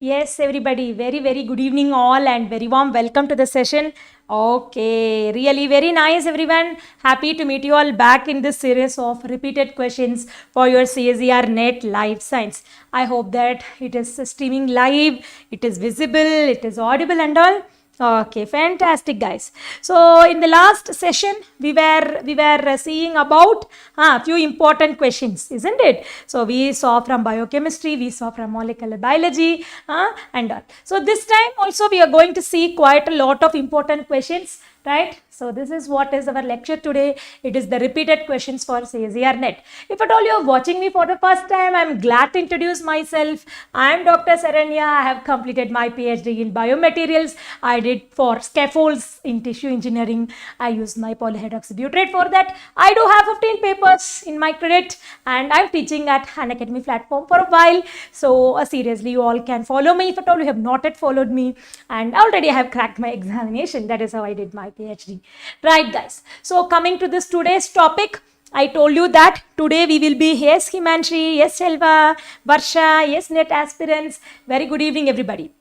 Yes, everybody, very good evening all and very warm welcome to the session. Okay, really very nice everyone. Happy to meet you all back in this series of repeated questions for your CSIR NET Life Science. I hope that it is streaming live, it is visible, it is audible and all. Okay, fantastic guys. So in the last session we were seeing about a few important questions, isn't it? So we saw from biochemistry, we saw from molecular biology and all. So this time also we are going to see quite a lot of important questions, right? So this is what is our lecture today. It is the repeated questions for CSIR NET. If at all you are watching me for the first time, I am glad to introduce myself. I am Dr. Saranya. I have completed my Ph.D. in Biomaterials. I did for scaffolds in tissue engineering. I used my polyhydroxybutyrate for that. I do have 15 papers in my credit and I am teaching at Unacademy platform for a while. So seriously, you all can follow me if at all you have not yet followed me. And already I have cracked my examination. That is how I did my Ph.D. Right guys, so coming to this today's topic, I told you that today we will be, yes Himanshi, yes Shelva, Varsha, yes NET aspirants. Very good evening everybody.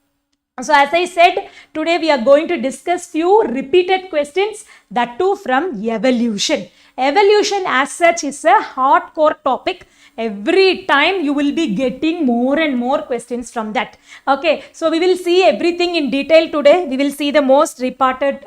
So as I said, today we are going to discuss few repeated questions, that too from evolution. Evolution as such is a hardcore topic. Every time you will be getting more and more questions from that. Okay, so we will see everything in detail today. We will see the most repeated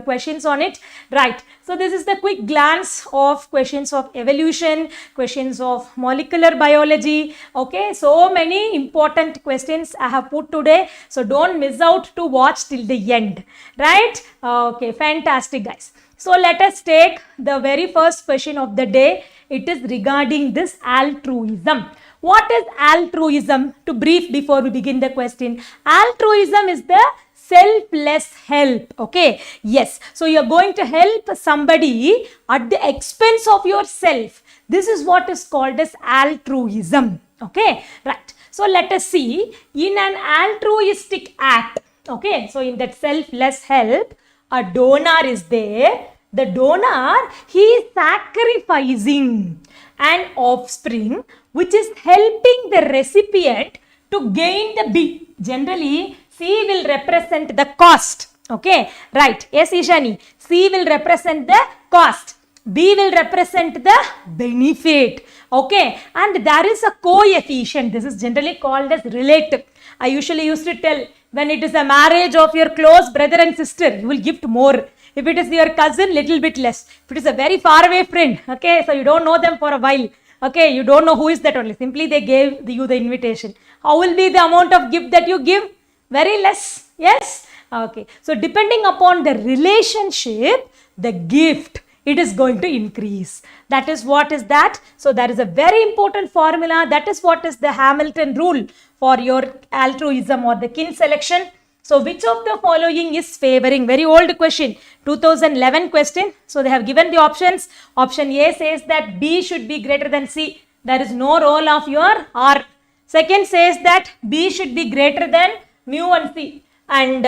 questions on it. Right. So this is the quick glance of questions of evolution, questions of molecular biology. Okay, so many important questions I have put today. So don't miss out to watch till the end. Right. Okay, fantastic guys. So let us take the very first question of the day. It is regarding this altruism. What is altruism? To brief before we begin the question. Altruism is the selfless help. Okay. Yes. So you are going to help somebody at the expense of yourself. This is what is called as altruism. Okay. Right. So let us see, in an altruistic act. Okay. So in that selfless help, a donor is there. The donor, he is sacrificing an offspring which is helping the recipient to gain the B. Generally, C will represent the cost. Okay, right. Yes, Ishani. C will represent the cost. B will represent the benefit. Okay, and there is a coefficient. This is generally called as relative. I usually used to tell, when it is a marriage of your close brother and sister, you will gift more. If it is your cousin, little bit less. If it is a very far away friend, okay, so you don't know them for a while, okay, you don't know who is that only. Simply they gave you the invitation. How will be the amount of gift that you give? Very less. Yes. Okay. So depending upon the relationship, the gift, it is going to increase. That is what is that. So that is a very important formula. That is what is the Hamilton rule for your altruism or the kin selection. So which of the following is favoring? Very old question, 2011 question. So they have given the options. Option A says that B should be greater than C. There is no role of your R. Second says that B should be greater than mu and C. And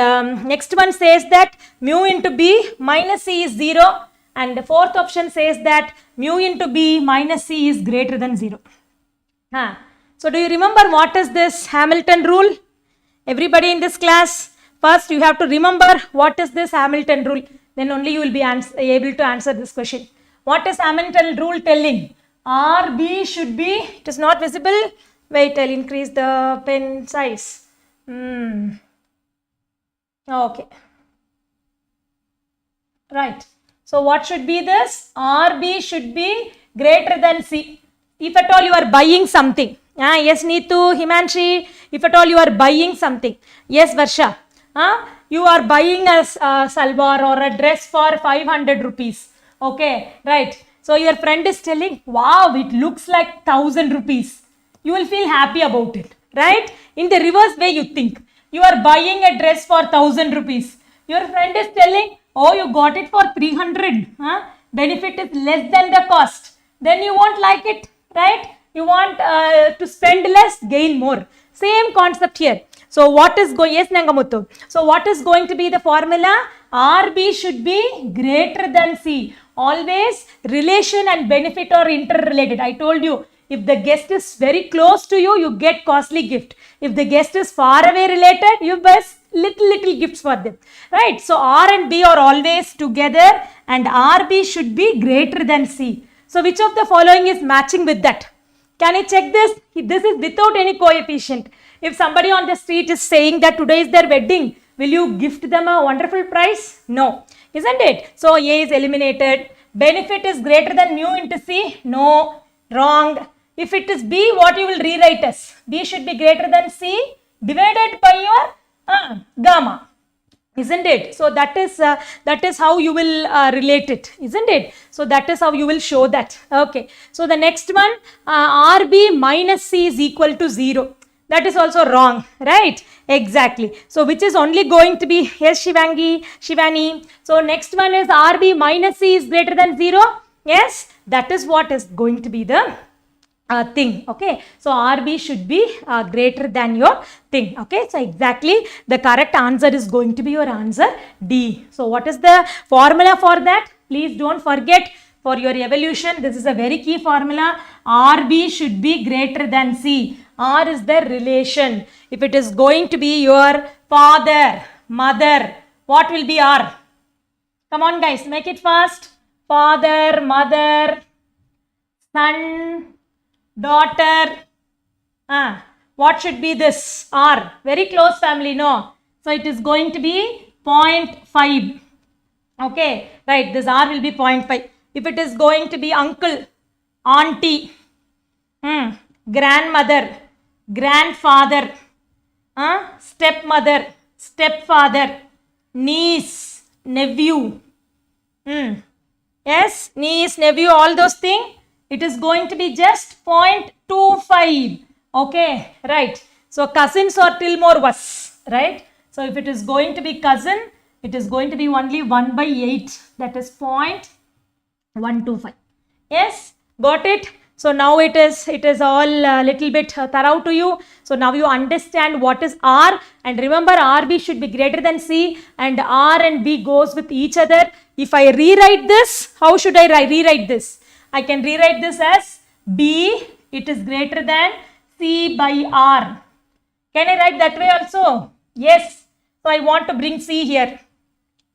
next one says that mu into B minus C is 0. And the fourth option says that mu into B minus C is greater than 0. So do you remember what is this Hamilton rule? Everybody in this class, first you have to remember what is this Hamilton rule. Then only you will be able to answer this question. What is Hamilton rule telling? RB should be, it is not visible. Wait, I'll increase the pen size. Okay. Right. So what should be this? RB should be greater than C. If at all you are buying something. Yes, Neetu, Himanshi, if at all you are buying something. Yes, Varsha. You are buying a salwar or a dress for 500 rupees. Okay, right. So your friend is telling, wow, it looks like 1000 rupees. You will feel happy about it, right? In the reverse way you think. You are buying a dress for 1000 rupees. Your friend is telling, oh, you got it for 300. Benefit is less than the cost. Then you won't like it, right? You want to spend less, gain more. Same concept here. So what is going, yes Nangamuttu. So what is going to be the formula? RB should be greater than C. Always relation and benefit are interrelated. I told you, If the guest is very close to you, you get costly gift. If the guest is far away related, you buy little gifts for them, right? So R and B are always together and RB should be greater than C. So which of the following is matching with that? Can you check this? This is without any coefficient. If somebody on the street is saying that today is their wedding, will you gift them a wonderful prize? No, isn't it? So A is eliminated. Benefit is greater than mu into C? No, wrong. If it is B, what you will rewrite as? B should be greater than C divided by your gamma, isn't it? So that is how you will relate it, isn't it? So that is how you will show that. Okay. So the next one, RB minus C is equal to 0. That is also wrong, right? Exactly. So which is only going to be, yes, Shivani. So next one is RB minus C is greater than 0. Yes, that is what is going to be the thing. Okay. So RB should be greater than your thing. Okay. So exactly the correct answer is going to be your answer D. So what is the formula for that? Please don't forget. For your evolution, this is a very key formula. RB should be greater than C. R is the relation. If it is going to be your father, mother, what will be R? Come on guys, make it fast. Father, mother, son, daughter. What should be this? R. Very close family, no? So it is going to be 0.5. Okay, right, this R will be 0.5. If it is going to be uncle, auntie, grandmother, grandfather, stepmother, stepfather, niece, nephew, yes, niece, nephew, all those things, it is going to be just 0.25. Okay, right. So cousins are till more worse, right? So if it is going to be cousin, it is going to be only 1 by 8, that is 0.125. Yes, got it? So now it is all a little bit thorough to you. So now you understand what is R, and remember RB should be greater than C and R and B goes with each other. If I rewrite this, how should I rewrite this? I can rewrite this as B, it is greater than C by R. Can I write that way also? Yes. So I want to bring C here.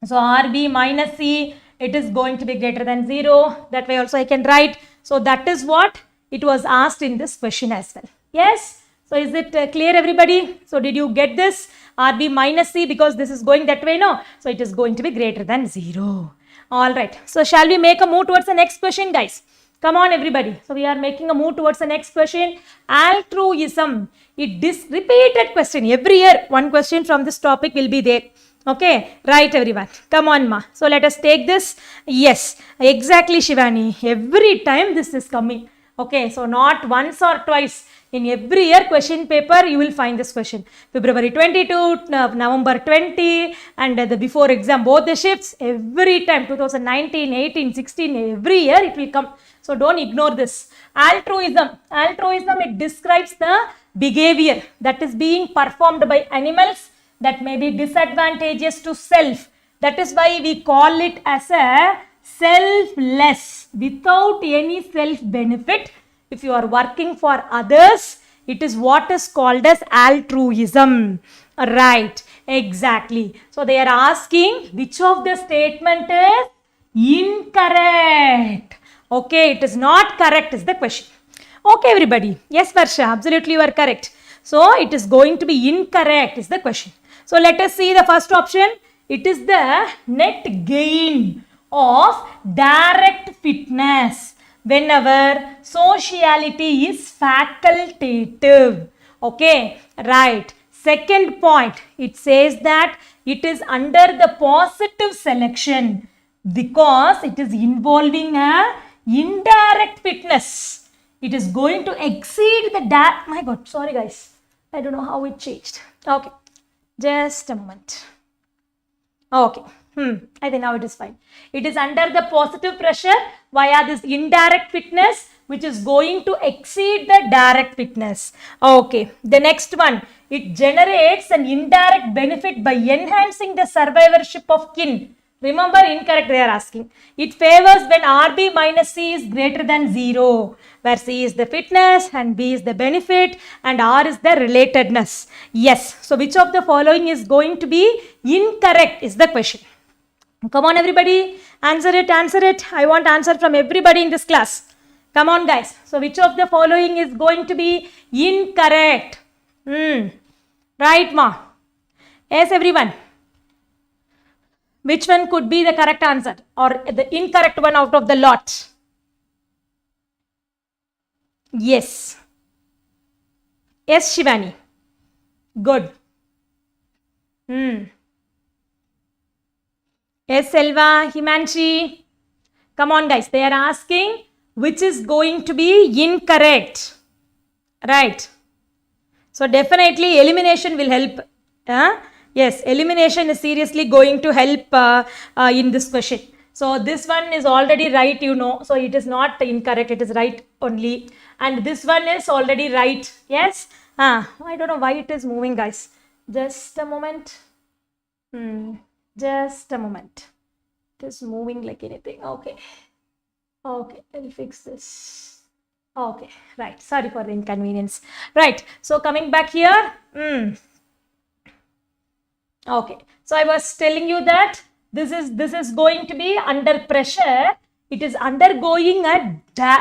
So RB minus C, it is going to be greater than 0. That way also I can write. So that is what it was asked in this question as well. Yes. So is it clear everybody? So did you get this? RB minus C, because this is going that way, no? So it is going to be greater than 0. Alright. So shall we make a move towards the next question, guys? Come on everybody. So we are making a move towards the next question. Altruism. Repeated question. Every year one question from this topic will be there. Okay, right everyone. Come on ma. So let us take this. Yes, exactly Shivani. Every time this is coming. Okay, so not once or twice. In every year question paper you will find this question. February 22, November 20 and the before exam both the shifts. Every time 2019, 18, 16 every year it will come. So don't ignore this. Altruism. Altruism, it describes the behavior that is being performed by animals that may be disadvantageous to self. That is why we call it as a selfless, without any self benefit. If you are working for others, it is what is called as altruism. Right, exactly. So they are asking which of the statement is incorrect. Okay, it is not correct is the question. Okay everybody. Yes Varsha, absolutely you are correct. So it is going to be incorrect is the question. So let us see the first option. It is the net gain of direct fitness whenever sociality is facultative. Okay, right. Second point, it says that it is under the positive selection because it is involving a indirect fitness. It is going to exceed the my god, sorry guys, I don't know how it changed. Okay, just a moment. Okay, I think now it is fine. It is under the positive pressure via this indirect fitness which is going to exceed the direct fitness. Okay, the next one, it generates an indirect benefit by enhancing the survivorship of kin. Remember, incorrect they are asking. It favors when RB minus C is greater than 0, where C is the fitness and B is the benefit and R is the relatedness. Yes. So, which of the following is going to be incorrect is the question. Come on everybody, answer it, answer it. I want answer from everybody in this class. Come on guys. So, which of the following is going to be incorrect? Right ma? Yes everyone. Which one could be the correct answer or the incorrect one out of the lot? Yes. Yes, Shivani. Good. Yes, Selva, Himanshi. Come on, guys. They are asking which is going to be incorrect. Right. So, definitely elimination will help. Yes, elimination is seriously going to help in this question. So, this one is already right, you know. So, it is not incorrect, it is right only. And this one is already right. Yes. I don't know why it is moving, guys. Just a moment. Just a moment. It is moving like anything. Okay. Okay, I'll fix this. Okay, right. Sorry for the inconvenience. Right. So, coming back here. Okay, so I was telling you that this is going to be under pressure. It is undergoing a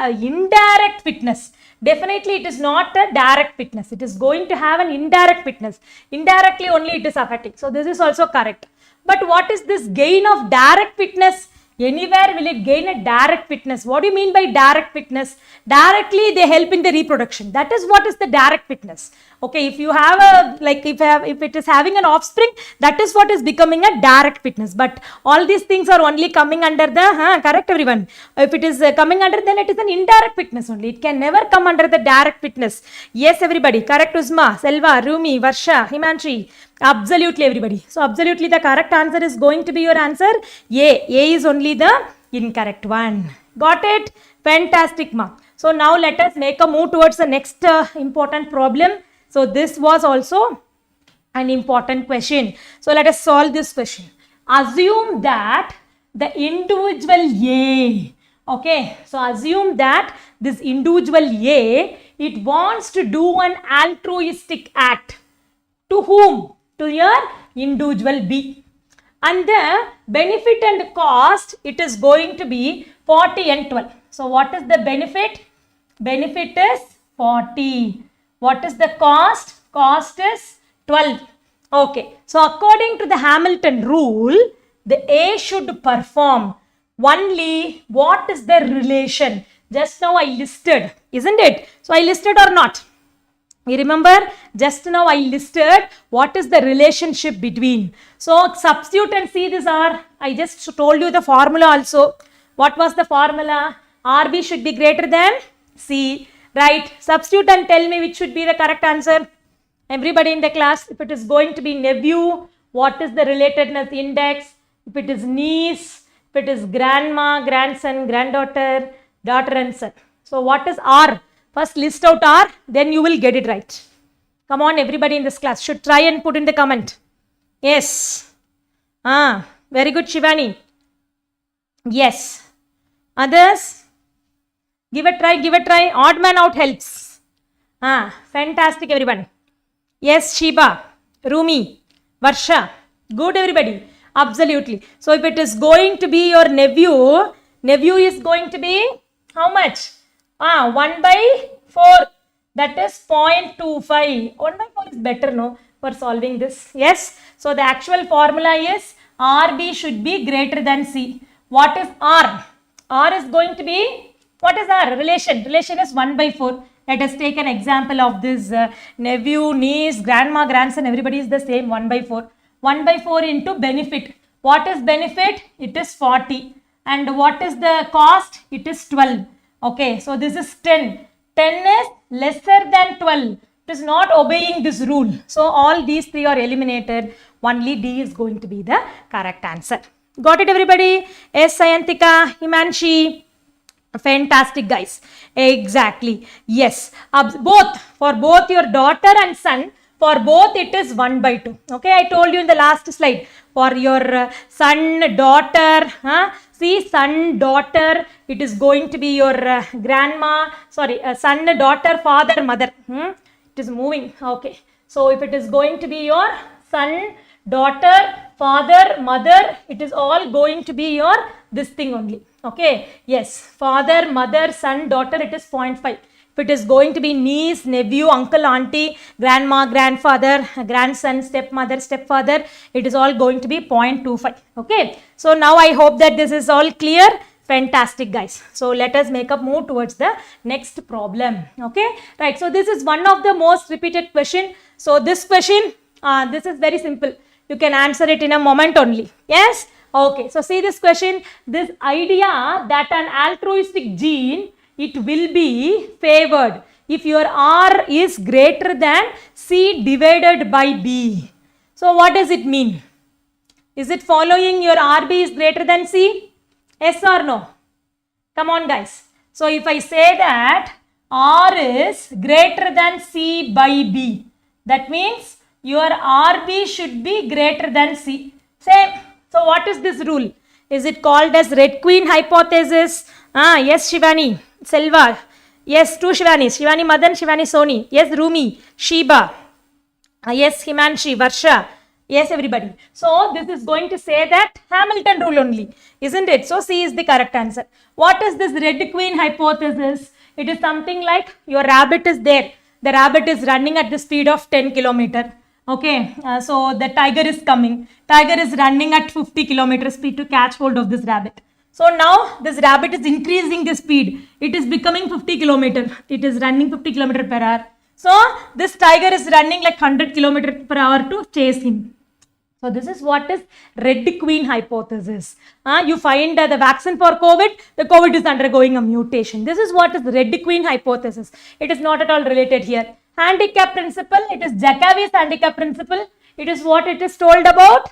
indirect fitness. Definitely it is not a direct fitness. It is going to have an indirect fitness. Indirectly only it is affecting. So this is also correct. But what is this gain of direct fitness? Anywhere will it gain a direct fitness? What do you mean by direct fitness? Directly they help in the reproduction. That is what is the direct fitness. Okay, if you have a, like if it is having an offspring, that is what is becoming a direct fitness. But all these things are only coming under the, correct everyone. If it is coming under, then it is an indirect fitness only. It can never come under the direct fitness. Yes, everybody. Correct, Uzma, Selva, Rumi, Varsha, Himanshi. Absolutely everybody. So absolutely the correct answer is going to be your answer. A is only the incorrect one. Got it? Fantastic, ma. So now let us make a move towards the next important problem. So this was also an important question. So let us solve this question. Assume that the individual A, okay, so assume that this individual A, it wants to do an altruistic act. To whom? To your individual B. And the benefit and cost, it is going to be 40 and 12. So what is the benefit? Benefit is 40. What is the cost? Cost is 12. Okay. So according to the Hamilton rule, the A should perform only what is the relation. Just now I listed, isn't it? So I listed or not? You remember, just now I listed what is the relationship between. So, substitute and see this R. I just told you the formula also. What was the formula? RB should be greater than C. Right. Substitute and tell me which should be the correct answer. Everybody in the class, if it is going to be nephew, what is the relatedness index? If it is niece, if it is grandma, grandson, granddaughter, daughter and son. So, what is R? First list out R, then you will get it right. Come on, everybody in this class should try and put in the comment. Yes. Very good, Shivani. Yes. Others? Give a try, give a try. Odd man out helps. Fantastic, everyone. Yes, Shiba, Rumi, Varsha. Good, everybody. Absolutely. So, if it is going to be your nephew, nephew is going to be how much? 1 by 4, that is 0.25. 1 by 4 is better, no, for solving this. Yes. So, the actual formula is RB should be greater than C. What is R? R is going to be, what is R? Relation. Relation is 1 by 4. Let us take an example of this nephew, niece, grandma, grandson, everybody is the same 1 by 4. 1 by 4 into benefit. What is benefit? It is 40. And what is the cost? It is 12. Okay, so this is 10. 10 is lesser than 12. It is not obeying this rule. So all these three are eliminated. Only D is going to be the correct answer. Got it, everybody? Yes, Sayantika, Himanshi. Fantastic, guys. Exactly. Yes. For both your daughter and son, For both it is 1 by 2. Okay, I told you in the last slide. For your son, daughter, see, son, daughter, it is going to be your grandma, sorry, son, daughter, father, mother. It is moving. Okay, so if it is going to be your son, daughter, father, mother, it is all going to be your this thing only. Okay, yes, father, mother, son, daughter, it is 0.5. If it is going to be niece, nephew, uncle, auntie, grandma, grandfather, grandson, stepmother, stepfather, it is all going to be 0.25. Okay, so now I hope that this is all clear. Fantastic, guys. So let us make a move towards the next problem. Okay, right. So this is one of the most repeated question. So this question, this is very simple. You can answer it in a moment only. Yes. Okay. So see this question. This idea that an altruistic gene, it will be favored if your R is greater than C divided by B. So what does it mean? Is it following your RB is greater than C? Yes or no? Come on, guys. So if I say that R is greater than C by B, that means your RB should be greater than C. Same. So what is this rule? Is it called as Red Queen hypothesis? Yes, Shivani. Selva. Yes, two Shivanis. Shivani Madan, Shivani Soni. Yes, Rumi. Sheba. Yes, Himanshi. Varsha. Yes, everybody. So this is going to say that Hamilton rule only, isn't it? So C is the correct answer. What is this Red Queen hypothesis? It is something like your rabbit is there. The rabbit is running at the speed of 10 kilometer. Okay, so the tiger is coming. Tiger is running at 50 kilometer speed to catch hold of this rabbit. So now this rabbit is increasing the speed. It is becoming 50 kilometer. It is running 50 kilometer per hour. So this tiger is running like 100 kilometer per hour to chase him. So this is what is Red Queen hypothesis. You find the vaccine for COVID, the COVID is undergoing a mutation. This is what is Red Queen hypothesis. It is not at all related here. Handicap principle, it is Jacobi's handicap principle. It is what it is told about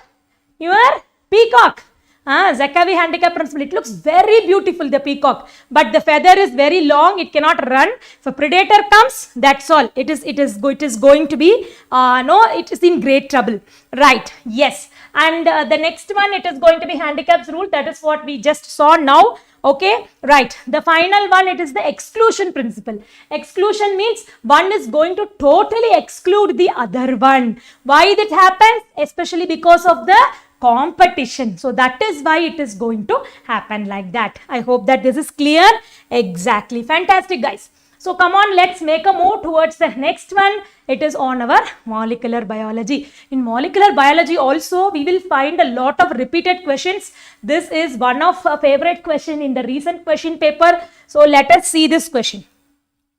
your peacock. Jacobi handicap principle. It looks very beautiful, the peacock, but the feather is very long. It cannot run. If a predator comes, that's all. It is going to be it is in great trouble. Right? Yes. And the next one, it is going to be handicap's rule. That is what we just saw now. Okay, right. The final one, it is the exclusion principle. Exclusion means one is going to totally exclude the other one. Why that happens? Especially because of the competition. So that is why it is going to happen like that. I hope that this is clear. Exactly. Fantastic, guys. So come on, let's make a move towards the next one. It is on our molecular biology. In molecular biology also, we will find a lot of repeated questions. This is one of a favorite question in the recent question paper. So let us see this question.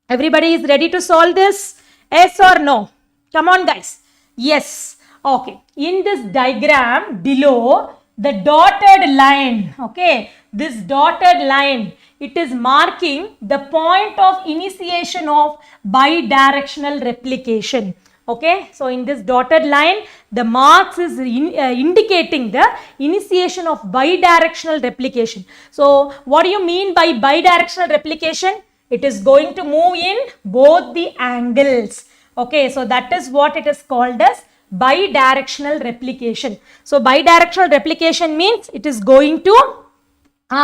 Everybody is ready to solve this? Yes or no? Come on, guys. Yes. Okay. In this diagram below, the dotted line, okay, this dotted line, it is marking the point of initiation of bidirectional replication. Okay, so in this dotted line, the marks is indicating the initiation of bidirectional replication. So what do you mean by bidirectional replication? It is going to move in both the angles. Okay, so that is what it is called as bidirectional replication. So bidirectional replication means it is going to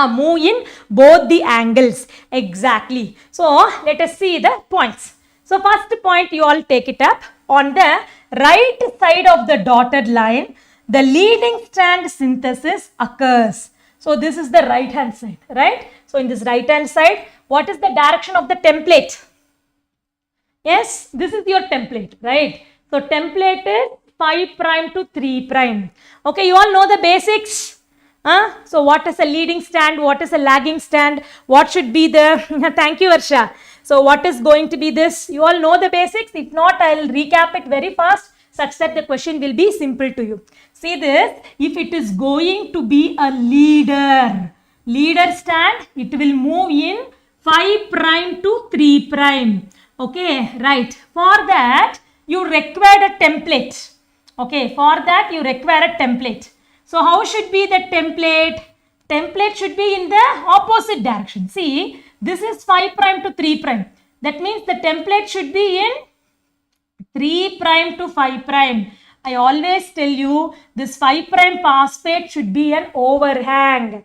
move in both the angles. Exactly. So let us see the points. So first point, you all take it up. On the right side of the dotted line, the leading strand synthesis occurs. So this is the right hand side, right? So in this right hand side, what is the direction of the template? Yes, this is your template, right? So template is 5' to 3'. Okay, you all know the basics. So what is a leading strand? What is a lagging strand? What should be the, thank you Varsha. So what is going to be this? You all know the basics. If not, I will recap it very fast such that the question will be simple to you. See this, if it is going to be a leader strand, it will move in 5' to 3'. Okay, right. For that, you require a template. Okay, for that you require a template. So how should be the template? Template should be in the opposite direction. See, this is 5' to 3'. That means the template should be in 3 prime to 5 prime. I always tell you this 5 prime phosphate should be an overhang.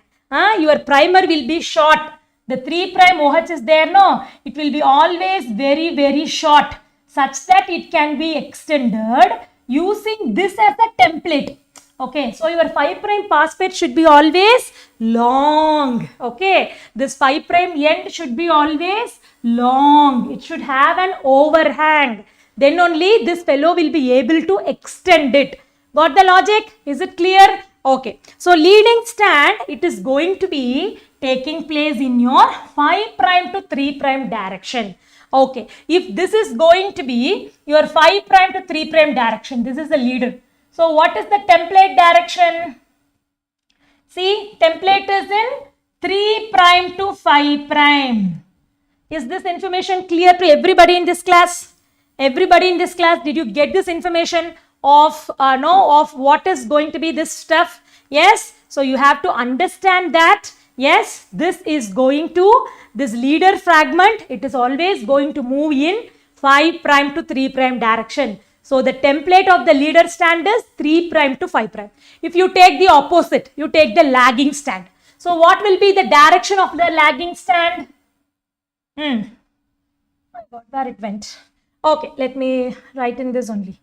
Your primer will be short. The 3 prime OH is there, no? It will be always very, very short such that it can be extended using this as a template. Okay, so your 5 prime phosphate should be always long. Okay, this 5 prime end should be always long. It should have an overhang. Then only this fellow will be able to extend it. Got the logic? Is it clear? Okay, so leading stand, it is going to be taking place in your 5 prime to 3 prime direction. Okay, if this is going to be your 5 prime to 3 prime direction, this is the leader. So what is the template direction? See, template is in 3 prime to 5 prime. Is this information clear to everybody in this class? Everybody in this class, did you get this information of of what is going to be this stuff? Yes, so you have to understand that. Yes, this is going to, this leader fragment, it is always going to move in 5 prime to 3 prime direction. So the template of the leader stand is 3 prime to 5 prime. If you take the opposite, you take the lagging stand. So what will be the direction of the lagging stand? My God, where it went? Okay, let me write in this only.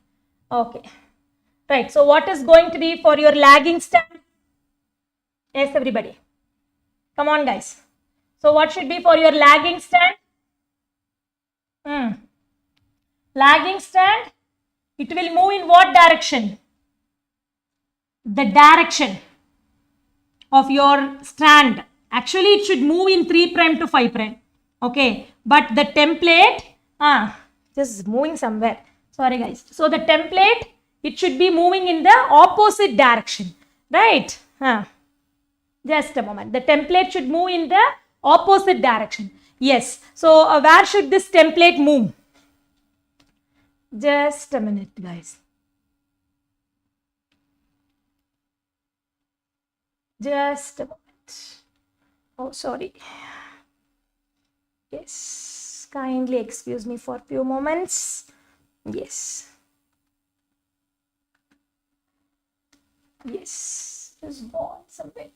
Okay, right. So what is going to be for your lagging stand? Yes, everybody. Come on, guys. So what should be for your lagging stand? Lagging stand, it will move in what direction? The direction of your strand. Actually, it should move in 3 prime to 5 prime. Okay, but the template, just moving somewhere. Sorry, guys. So the template, it should be moving in the opposite direction, right? Just a moment. The template should move in the opposite direction. Yes. So where should this template move? Just a minute, guys. Just a moment. Oh, sorry. Yes. Kindly excuse me for a few moments. Yes. Yes. Just go on somewhere.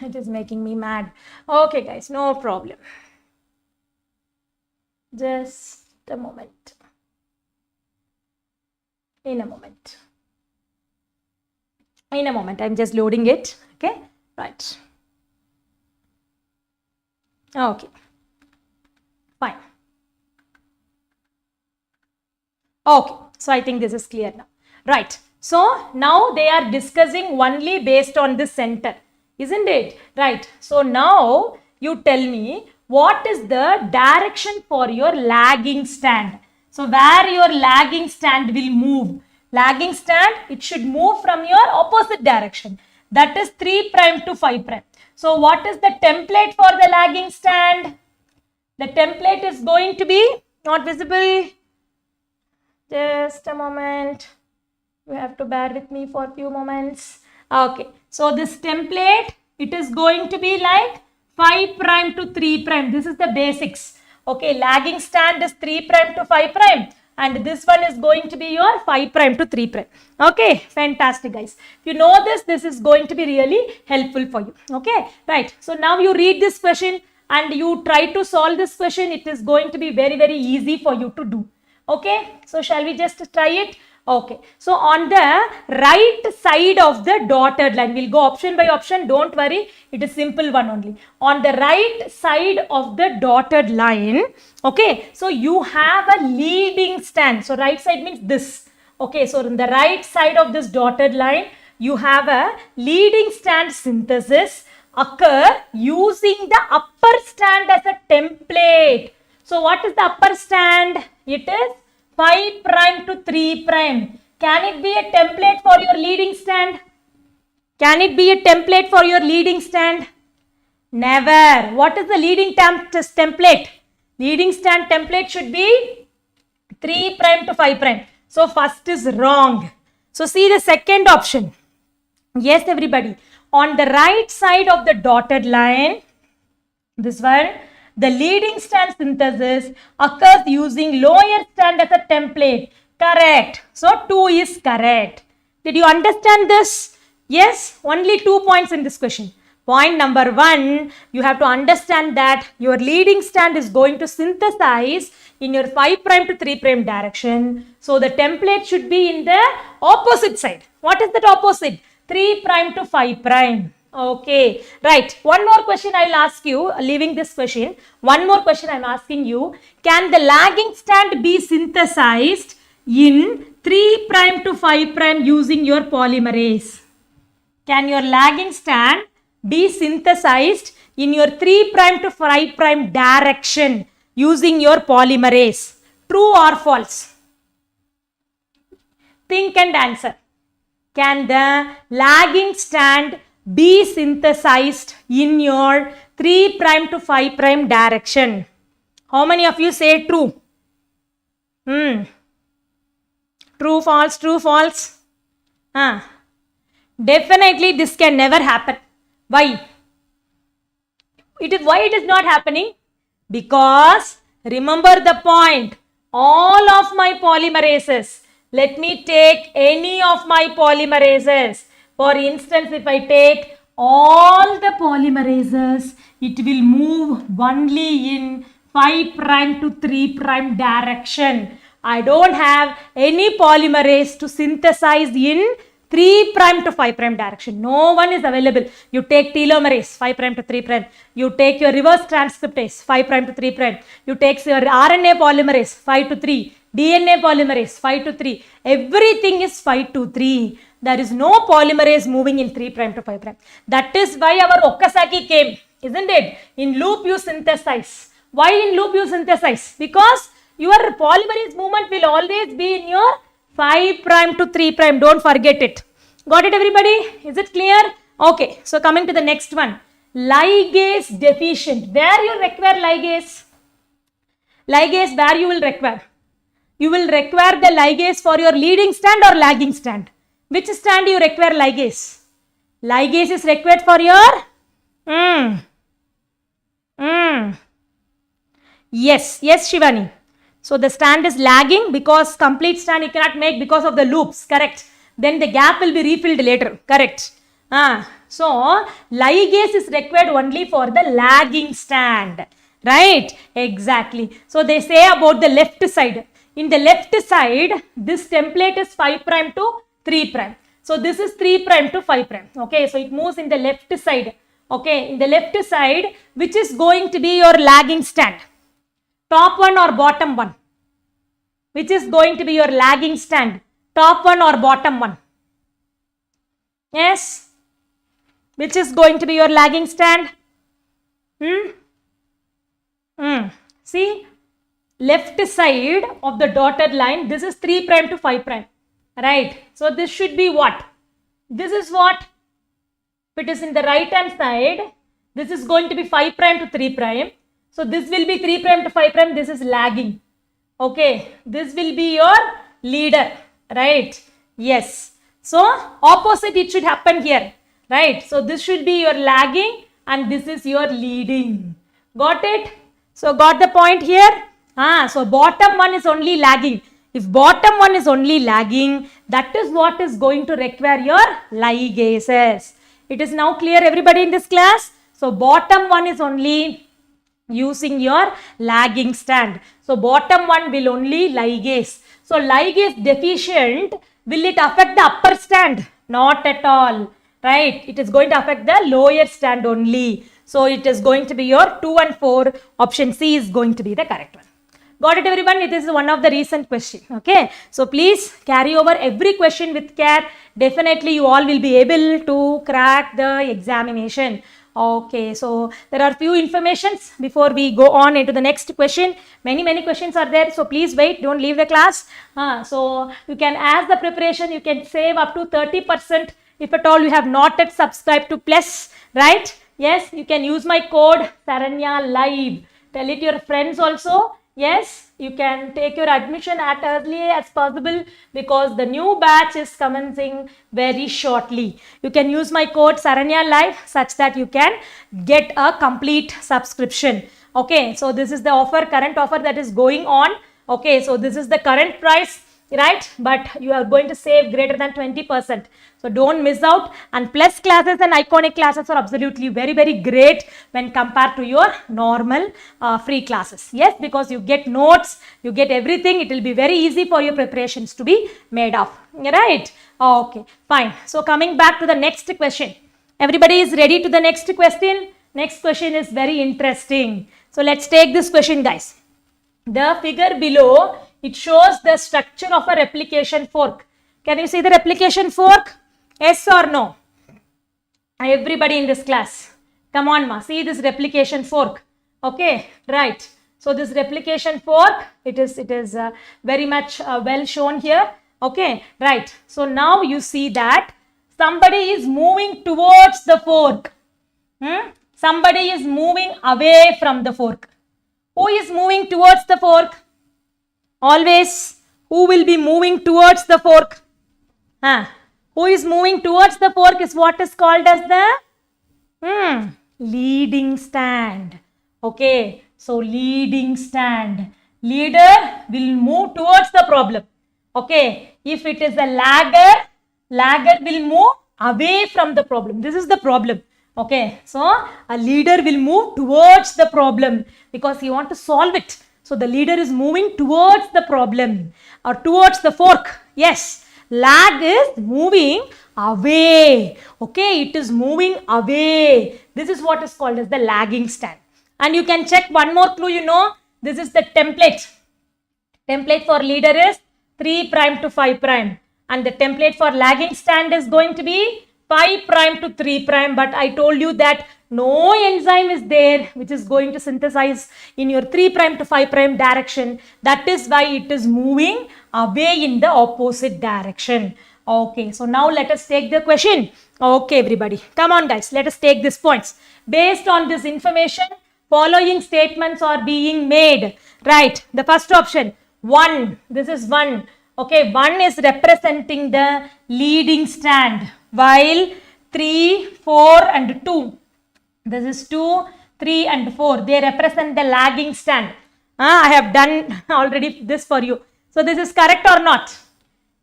It is making me mad. Okay, guys. No problem. Just a moment. In a moment. In a moment. I'm just loading it. Okay. Right. Okay. Fine. Okay. So I think this is clear now. Right. So now they are discussing only based on the center. Isn't it? Right. So now you tell me, what is the direction for your lagging stand? So where your lagging stand will move? Lagging stand, it should move from your opposite direction. That is 3 prime to 5 prime. So what is the template for the lagging stand? The template is going to be not visible. Just a moment. You have to bear with me for a few moments. Okay. So this template, it is going to be like 5 prime to 3 prime. This is the basics. Okay, lagging stand is 3 prime to 5 prime. And this one is going to be your 5 prime to 3 prime. Okay, fantastic, guys. If you know this, this is going to be really helpful for you. Okay, right. So now you read this question and you try to solve this question. It is going to be very, very easy for you to do. Okay, so shall we just try it? Okay, so on the right side of the dotted line, we'll go option by option, don't worry, it is simple one only. On the right side of the dotted line, okay, so you have a leading stand. So right side means this. Okay, so on the right side of this dotted line, you have a leading stand synthesis occur using the upper stand as a template. So what is the upper stand? It is 5 prime to 3 prime. Can it be a template for your leading stand? Can it be a template for your leading stand? Never. What is the leading template? Leading stand template should be 3 prime to 5 prime. So first is wrong. So see the second option. Yes, everybody. On the right side of the dotted line, this one, the leading strand synthesis occurs using lower strand as a template. Correct. So 2 is correct. Did you understand this? Yes, only 2 points in this question. Point number 1, you have to understand that your leading strand is going to synthesize in your 5' to 3' direction. So the template should be in the opposite side. What is that opposite? 3' to 5'. Okay, right. One more question I will ask you, leaving this question. One more question I am asking you. Can the lagging strand be synthesized in 3' to 5' using your polymerase? Can your lagging strand be synthesized in your 3' to 5' direction using your polymerase? True or false? Think and answer. Can the lagging strand be synthesized in your 3' to 5' direction? How many of you say true? True, false, true, false? Definitely this can never happen. Why? Why it is not happening? Because remember the point, all of my polymerases, let me take any of my polymerases. For instance, if I take all the polymerases, it will move only in 5' to 3' direction. I don't have any polymerase to synthesize in 3' to 5' direction. No one is available. You take telomerase 5' to 3'. You take your reverse transcriptase 5' to 3'. You take your RNA polymerase 5 to 3. DNA polymerase 5 to 3. Everything is 5 to 3. There is no polymerase moving in 3' to 5'. That is why our Okazaki came, isn't it? In loop you synthesize. Why in loop you synthesize? Because your polymerase movement will always be in your 5' to 3'. Don't forget it. Got it, everybody? Is it clear? Okay. So coming to the next one. Ligase deficient. Where you require ligase? Ligase where you will require? You will require the ligase for your leading strand or lagging strand. Which strand you require ligase? Ligase is required for your? Yes, Shivani. So the strand is lagging because complete strand you cannot make because of the loops, correct? Then the gap will be refilled later, correct? So ligase is required only for the lagging strand, right? Exactly. So they say about the left side. In the left side, this template is 5' to 3'. So this is 3' to 5'. Okay, so it moves in the left side. Okay, in the left side, which is going to be your lagging strand? Top one or bottom one? Which is going to be your lagging strand? Top one or bottom one? Yes? Which is going to be your lagging strand? See? Left side of the dotted line, this is 3' to 5'. Right? So this should be what? This is what? If it is in the right hand side, this is going to be 5' to 3'. So this will be 3' to 5'. This is lagging. Okay. This will be your leader. Right? Yes. So opposite it should happen here. Right? So this should be your lagging and this is your leading. Got it? So got the point here? So bottom one is only lagging. If bottom one is only lagging, that is what is going to require your ligases. It is now clear, everybody in this class? So bottom one is only using your lagging strand. So bottom one will only ligase. So ligase deficient, will it affect the upper strand? Not at all. Right? It is going to affect the lower strand only. So it is going to be your 2 and 4. Option C is going to be the correct one. Got it, everyone? It is one of the recent questions. Okay. So please carry over every question with care. Definitely you all will be able to crack the examination. Okay. So there are few informations before we go on into the next question. Many questions are there. So please wait. Don't leave the class. So you can, as the preparation, you can save up to 30% if at all you have not yet subscribed to Plus. Right? Yes. You can use my code Saranya Live. Tell it to your friends also. Yes, you can take your admission as early as possible because the new batch is commencing very shortly. You can use my code Saranya Live such that you can get a complete subscription. Okay, so this is the offer, current offer that is going on. Okay, so this is the current price, right? But you are going to save greater than 20%. So don't miss out. And plus classes and iconic classes are absolutely very great when compared to your normal free classes. Yes, because you get notes, you get everything. It will be very easy for your preparations to be made of. Right? Okay, fine. So coming back to the next question. Everybody is ready to the next question? Next question is very interesting. So let's take this question, guys. The figure below, it shows the structure of a replication fork. Can you see the replication fork? Yes or no? Everybody in this class, come on ma, see this replication fork. Okay, right. So this replication fork, it is very much well shown here. Okay, right. So now you see that somebody is moving towards the fork. Somebody is moving away from the fork. Who is moving towards the fork? Always, who will be moving towards the fork? Who is moving towards the fork is what is called as the leading stand. Okay, so leading stand. Leader will move towards the problem. Okay, if it is a lagger, lagger will move away from the problem. This is the problem. Okay, so a leader will move towards the problem because he wants to solve it. So the leader is moving towards the problem or towards the fork. Yes, lag is moving away. Okay, it is moving away. This is what is called as the lagging stand. And you can check one more clue, you know, this is the template. Template for leader is 3' to 5'. And the template for lagging stand is going to be 5' to 3', but I told you that no enzyme is there which is going to synthesize in your 3' to 5' direction. That is why it is moving away in the opposite direction. Okay, so now let us take the question. Okay, everybody, come on guys, let us take these points. Based on this information, following statements are being made. Right, the first option, 1, this is 1. Okay, 1 is representing the leading stand, while 3, 4 and 2, this is 2, 3 and 4, they represent the lagging stand. I have done already this for you. So this is correct or not?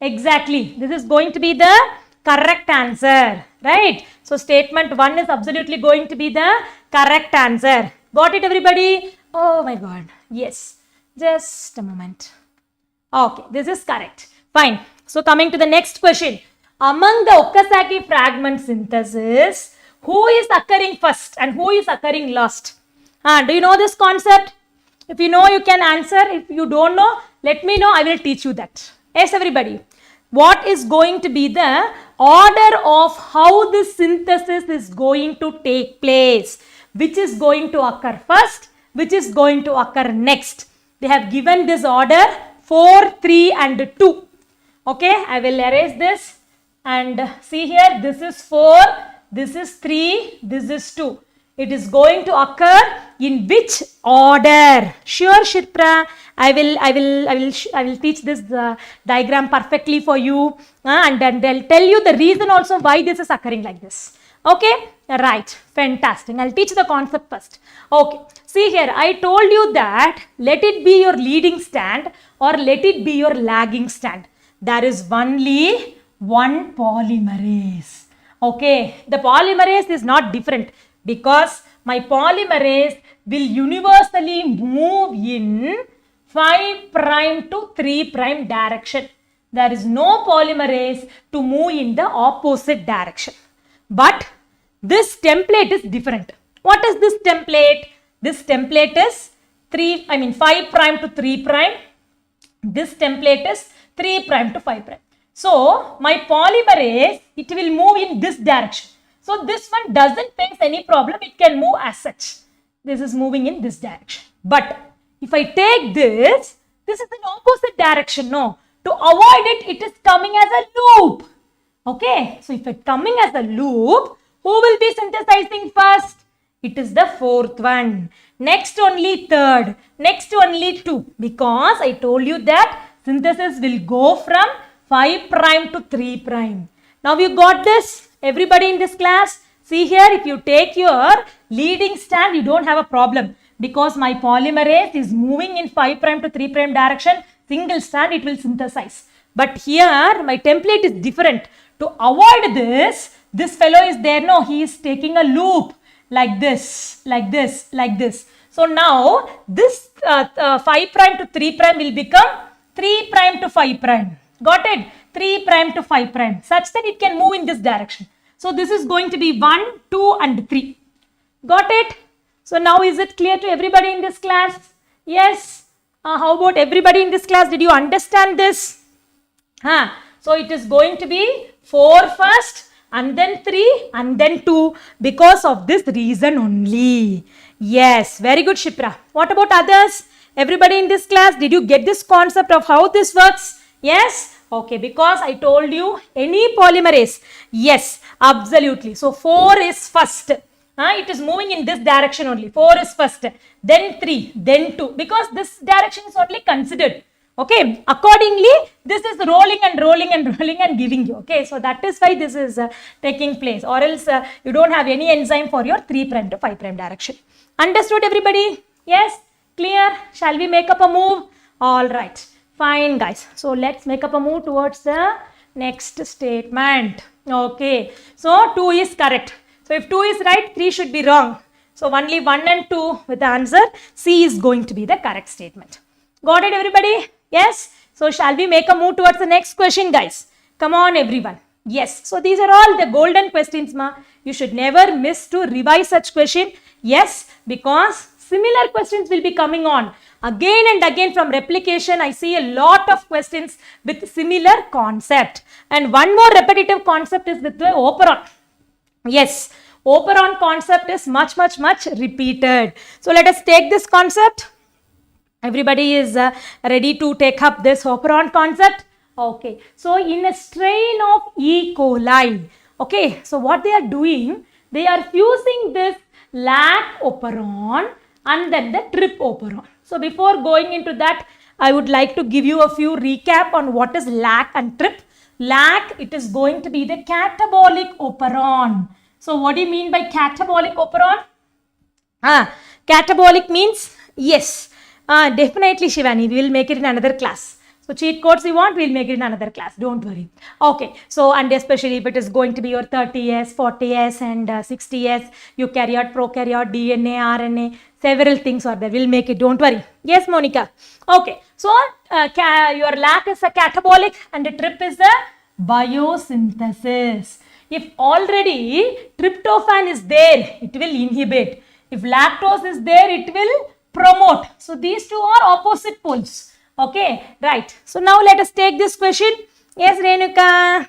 Exactly, this is going to be the correct answer, right? So statement 1 is absolutely going to be the correct answer. Got it, everybody? Oh my God, yes, just a moment. Okay, this is correct. Fine. So coming to the next question. Among the Okazaki fragment synthesis, who is occurring first and who is occurring last? Do you know this concept? If you know, you can answer. If you don't know, let me know. I will teach you that. Yes, everybody. What is going to be the order of how this synthesis is going to take place? Which is going to occur first? Which is going to occur next? They have given this order 4, 3 and 2. Okay, I will erase this and see here, this is 4, this is 3, this is 2. It is going to occur in which order? Sure, Shirpra, I will teach this diagram perfectly for you and then they'll tell you the reason also why this is occurring like this. Okay, right, fantastic. I'll teach the concept first. Okay, see here, I told you that let it be your leading stand or let it be your lagging stand. There is only one polymerase. Okay, the polymerase is not different because my polymerase will universally move in 5' to 3' direction. There is no polymerase to move in the opposite direction. But this template is different. What is this template? This template is 5' to 3'. This template is 3' to 5'. So my polymerase, it will move in this direction. So this one doesn't face any problem. It can move as such. This is moving in this direction. But if I take this is in opposite direction. No. To avoid it, it is coming as a loop. Okay. So if it's coming as a loop, who will be synthesizing first? It is the fourth one. Next only third. Next only 2. Because I told you that synthesis will go from 5' to 3'. Now you got this? Everybody in this class? See here, if you take your leading stand, you don't have a problem. Because my polymerase is moving in 5' to 3' direction, single strand it will synthesize. But here my template is different. To avoid this, this fellow is there, no, he is taking a loop like this, like this, like this. So now this 5' to 3' will become 3' to 5'. Got it? 3' to 5', such that it can move in this direction. So this is going to be 1, 2 and 3. Got it? So now is it clear to everybody in this class? Yes. How about everybody in this class? Did you understand this? So it is going to be 4 first and then 3 and then 2 because of this reason only. Yes, very good, Shipra. What about others? Everybody in this class, did you get this concept of how this works? Yes? Okay, because I told you any polymerase. Yes, absolutely. So 4 is first. It is moving in this direction only. 4 is first. Then 3, then 2. Because this direction is only considered. Okay, accordingly, this is rolling and rolling and rolling and giving you. Okay, so that is why this is taking place. Or else you don't have any enzyme for your 3' to 5' direction. Understood, everybody? Yes? Clear? Shall we make up a move? All right. Fine, guys. So let's make up a move towards the next statement. Okay. So 2 is correct. So if 2 is right, 3 should be wrong. So only 1 and 2 with the answer C is going to be the correct statement. Got it, everybody? Yes? So shall we make a move towards the next question, guys? Come on, everyone. Yes. So these are all the golden questions, ma. You should never miss to revise such question. Yes, because similar questions will be coming on. Again and again from replication, I see a lot of questions with similar concept. And one more repetitive concept is with the operon. Yes, operon concept is much repeated. So let us take this concept. Everybody is ready to take up this operon concept. Okay, so in a strain of E. coli, okay, so what they are doing, they are fusing this lac operon and then the trip operon. So before going into that, I would like to give you a few recap on what is lac and trip. Lac, it is going to be the catabolic operon. So what do you mean by catabolic operon? Catabolic means, yes, definitely Shivani, we will make it in another class. So cheat codes you want, we will make it in another class. Don't worry. Okay. So and especially if it is going to be your 30S, 40S and 60S, eukaryote, prokaryote, DNA, RNA, several things are there. We'll make it. Don't worry. Yes, Monica. Okay. So your lac is a catabolic and the trip is a biosynthesis. If already tryptophan is there, it will inhibit. If lactose is there, it will promote. So these two are opposite poles. Okay, right. So now let us take this question. Yes, Renuka.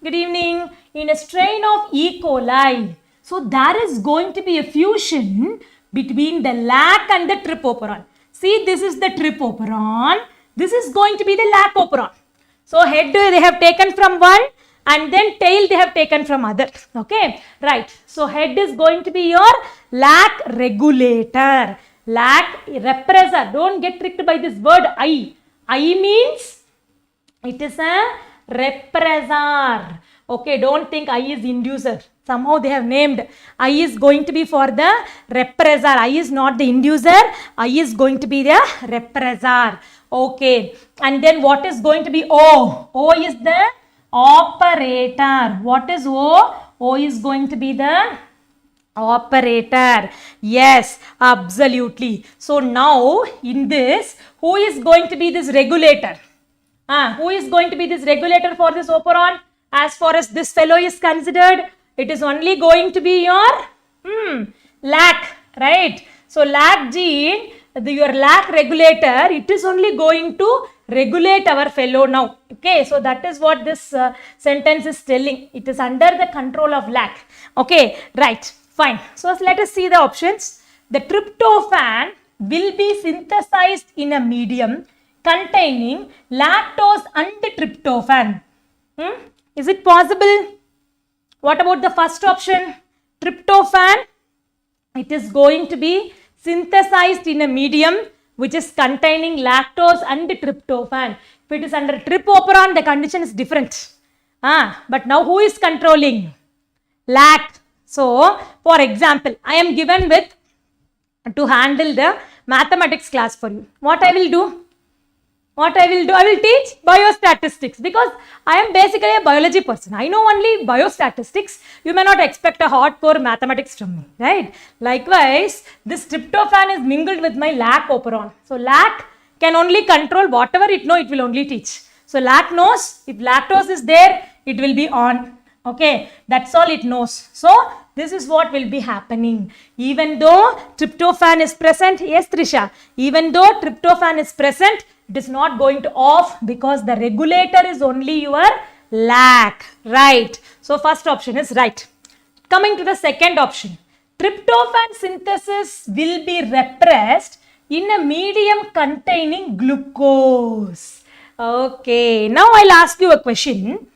Good evening. In a strain of E. coli, so there is going to be a fusion between the lac and the trip operon. See, this is the trip operon. This is going to be the lac operon. So head they have taken from one and then tail they have taken from other. Okay, right. So head is going to be your lac regulator. Lac repressor. Don't get tricked by this word I. I means it is a repressor. Okay, don't think I is inducer. Somehow they have named I is going to be for the repressor. I is not the inducer. I is going to be the repressor. Okay, and then what is going to be O? O is the operator. What is O? O is going to be the operator. Yes, absolutely. So now in this, who is going to be this regulator? Who is going to be this regulator for this operon? As far as this fellow is considered, it is only going to be your lac, right? So lac gene, your lac regulator, it is only going to regulate our fellow now. Okay, so that is what this sentence is telling. It is under the control of lac. Okay, right. Fine. So let us see the options. The tryptophan will be synthesized in a medium containing lactose and tryptophan. Is it possible? What about the first option? Tryptophan, it is going to be synthesized in a medium which is containing lactose and tryptophan. If it is under trip operon, the condition is different. But now who is controlling? Lac. So, for example, I am given with to handle the mathematics class for you. What I will do? I will teach biostatistics because I am basically a biology person. I know only biostatistics. You may not expect a hardcore mathematics from me, right? Likewise, this tryptophan is mingled with my lac operon. So, lac can only control whatever it knows, it will only teach. So, lac knows if lactose is there, it will be on. Okay, that's all it knows. So, this is what will be happening. Even though tryptophan is present, yes Trisha, even though tryptophan is present, it is not going to off because the regulator is only your lac, right? So, first option is right. Coming to the second option, tryptophan synthesis will be repressed in a medium containing glucose. Okay, now I'll ask you a question.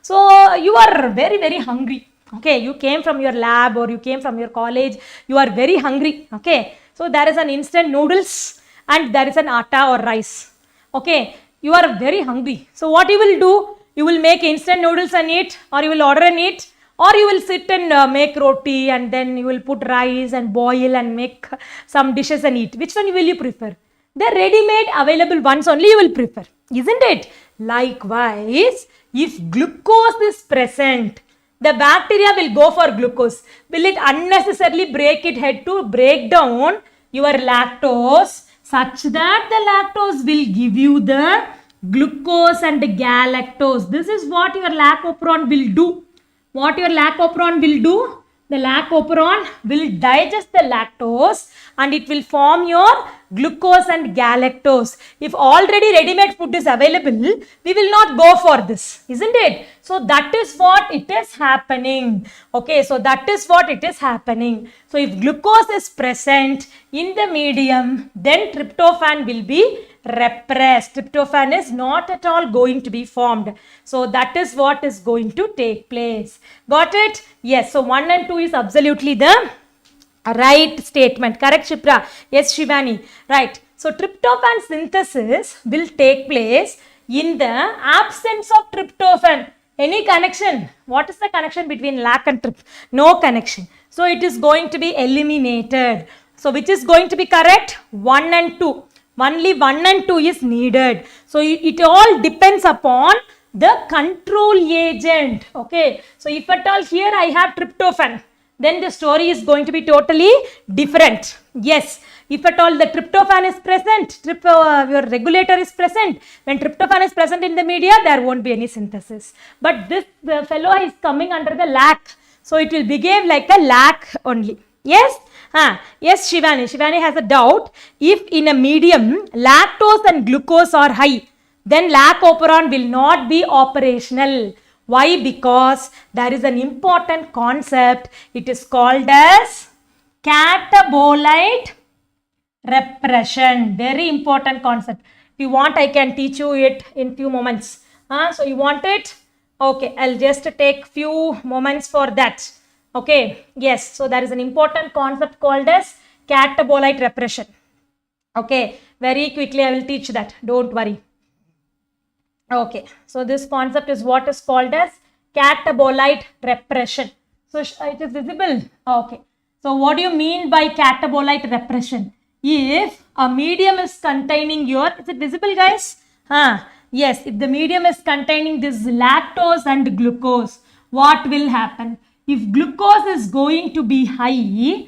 So, you are very hungry. Okay, you came from your lab or you came from your college, you are very hungry. Okay, so there is an instant noodles and there is an atta or rice. Okay, you are very hungry. So, what you will do? You will make instant noodles and eat, or you will order and eat, or you will sit and make roti and then you will put rice and boil and make some dishes and eat. Which one will you prefer? The ready-made available ones only you will prefer, isn't it? Likewise, if glucose is present, the bacteria will go for glucose. Will it unnecessarily break its head to break down your lactose such that the lactose will give you the glucose and the galactose? This is what your lac operon will do. What your lac operon will do? The lac operon will digest the lactose and it will form your glucose and galactose. If already ready-made food is available, we will not go for this, isn't it? So, that is what it is happening. Okay, so that is what it is happening. So, if glucose is present in the medium, then tryptophan will be repressed. Tryptophan is not at all going to be formed. So, that is what is going to take place. Got it? Yes. So, 1 and 2 is absolutely the right statement. Correct, Shipra? Yes, Shivani. Right. So, tryptophan synthesis will take place in the absence of tryptophan. Any connection? What is the connection between lac and tryp? No connection. So, it is going to be eliminated. So, which is going to be correct? 1 and 2. Only 1 and 2 is needed. So, it all depends upon the control agent. Okay. So, if at all here I have tryptophan, then the story is going to be totally different. Yes. If at all the tryptophan is present, your regulator is present, when tryptophan is present in the media, there won't be any synthesis. But this fellow is coming under the lac. So, it will behave like a lac only. Yes? Yes, Shivani. Shivani has a doubt. If in a medium, lactose and glucose are high, then lac operon will not be operational. Why? Because there is an important concept. It is called as catabolite repression. Very important concept. If you want, I can teach you it in few moments. So, you want it? Okay, I'll just take few moments for that. Okay, yes. So, there is an important concept called as catabolite repression. Okay, very quickly I will teach that. Don't worry. Okay, so this concept is what is called as catabolite repression. So, it is visible. Okay. So, what do you mean by catabolite repression? If a medium is containing your, is it visible, guys? Yes, if the medium is containing this lactose and glucose, what will happen? If glucose is going to be high,